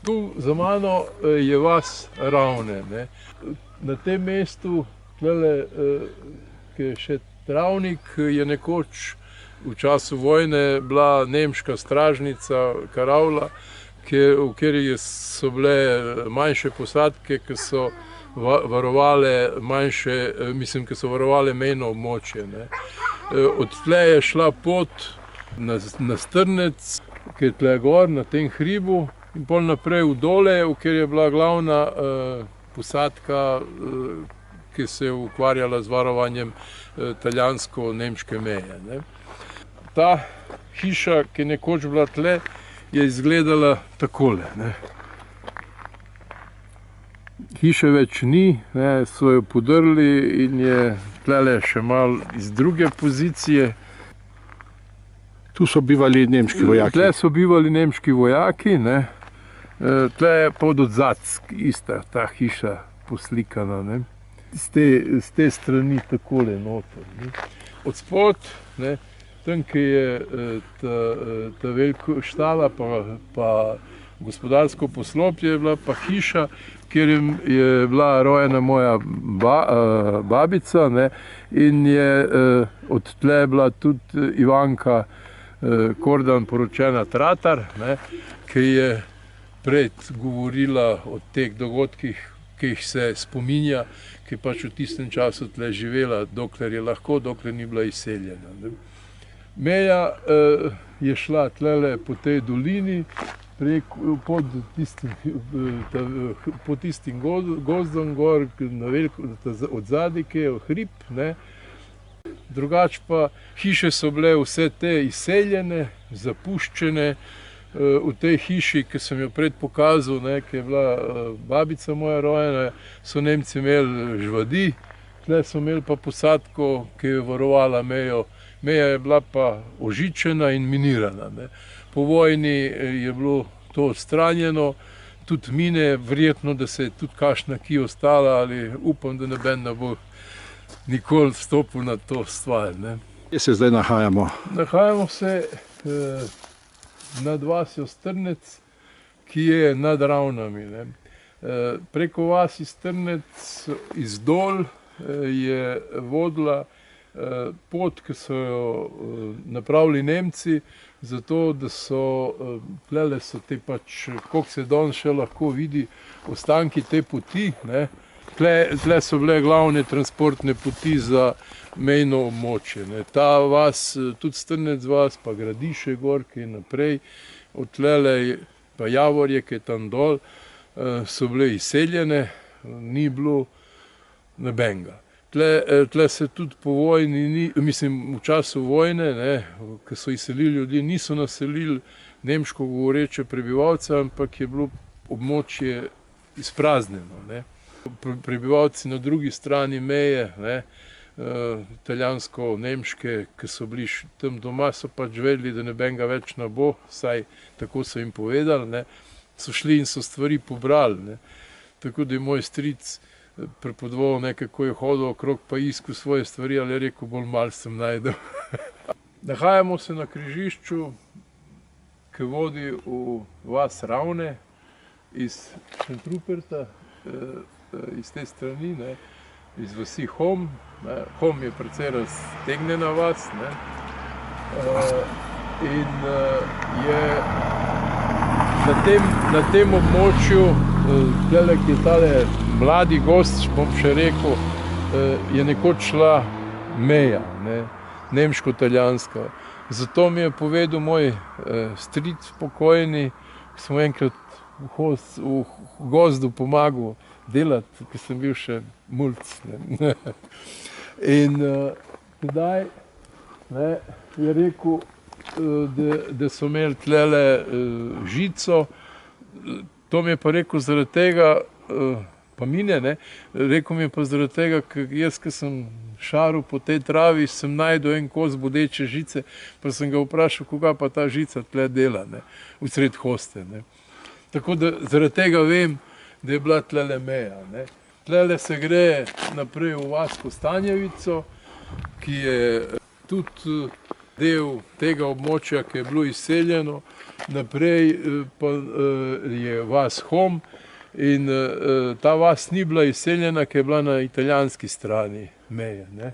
Tu za mano je vas Ravne. Ne. Na tem mestu, tlele, ki je še travnik, je nekoč v času vojne bila nemška stražnica Karavla, v kateri so bile manjše posadke, ki so varovale ki so varovale mejno območje. Ne. Od tle je šla pot na Strnec, ki je tle gor na tem hribu, in pol naprej v dole, kjer je bila glavna posadka, ki se je ukvarjala z varovanjem italijansko-nemške meje. Ne. Ta hiša, ki je nekoč bila tle, je izgledala takole. Ne. Hiše več ni, ne, so jo podrli in je tlele še malo iz druge pozicije. Tu so bivali nemški vojaki. Tle so bivali nemški vojaki, ne. Tle je pa od odzad ista ta hiša poslikana, ne. Z te strani takole noter. Ne. Od spod, ne, tam, ki je ta velika štala pa gospodarsko poslopje, je bila pa hiša, kjer je bila rojena moja babica, ne, in je od tle bila tudi Ivanka Kordan, poročena Tratar, ne, ki je prej govorila o teh dogodkih, ki jih se spominja, ki je pač v tistem času tle živela, dokler je lahko, dokler ni bila izseljena. Ne. Meja je šla tlele po tej dolini, pod tistim gozdom gor, od zadaj, ki je hrib, ne. Drugače pa hiše so bile vse te izseljene, zapuščene. V tej hiši, ki sem jo pred pokazal, ne, ki je bila babica moja rojena, so Nemci imeli žvadi, tle so imeli pa posadko, ki je varovala mejo. Meja je bila pa ožičena in minirana. Ne. Po vojni je bilo to odstranjeno, tudi mine, verjetno, da se je tudi kakšna ki ostala, ali upam, da noben ne bo nikoli stopil na to stvar. Ne. Kje se zdaj nahajamo? Nahajamo se nad vasjo Strnec, ki je nad Ravnami. Ne. Preko vasi Strnec iz dol je vodila pot, ki so jo napravili Nemci, zato da tlele so te pač, koliko se danes še lahko vidi, ostanki te poti, ne. Tle so bile glavne transportne poti za mejno območje. Ne. Ta vas, tudi Strnec vas, pa Gradiše gor, ki je naprej, od tlele pa Javorje, ki je tam dol, so bile izseljene, ni bilo nobenega. Tle se tudi po vojni, v času vojne, ne, ko so izselili ljudi, niso naselili nemško govoreče prebivalce, ampak je bilo območje izpraznjeno. Ne. Prebivalci na drugi strani meje, ne, italijansko-nemške, ki so bili tam doma, so pač vedeli, da nobenega več ne bo, vsaj tako so jim povedali, ne, so šli in so stvari pobrali. Ne. Tako da je moj stric prepodoval, kako je hodil okrog pa iskal svoje stvari, ali je rekel, bolj malo sem najdel. Nahajamo se na križišču, ki vodi v vas Ravne, iz Šentruperta, iz te strani, ne, iz vasi Hom. Hom je precej raztegnjena vas, ne, in je na tem območju, tlele, ki je tale mladi gozd, bom še rekel, je nekoč šla meja, ne, nemško-italijanska. Zato mi je povedal moj stric pokojni, ki sem enkrat v gozdu pomagal delati, ki sem bil še mulc. Ne. In tedaj, ne, je rekel, da so imeli tlele žico. To mi je pa rekel zaradi tega, pa mine, ne, rekel mi je pa zaradi tega, ker jaz, ki sem šaril po tej travi, sem najdel en kos bodeče žice, pa sem ga vprašal, koga pa ta žica tle dela, ne, v sred hoste. Ne. Tako da zaradi tega vem, da je bila tlele meja. Ne. Tlele se gre naprej v vas Kostanjevico, ki je tudi del tega območja, ki je bilo izseljeno, naprej pa je vas Hom in ta vas ni bila izseljena, ker je bila na italijanski strani meje, ne.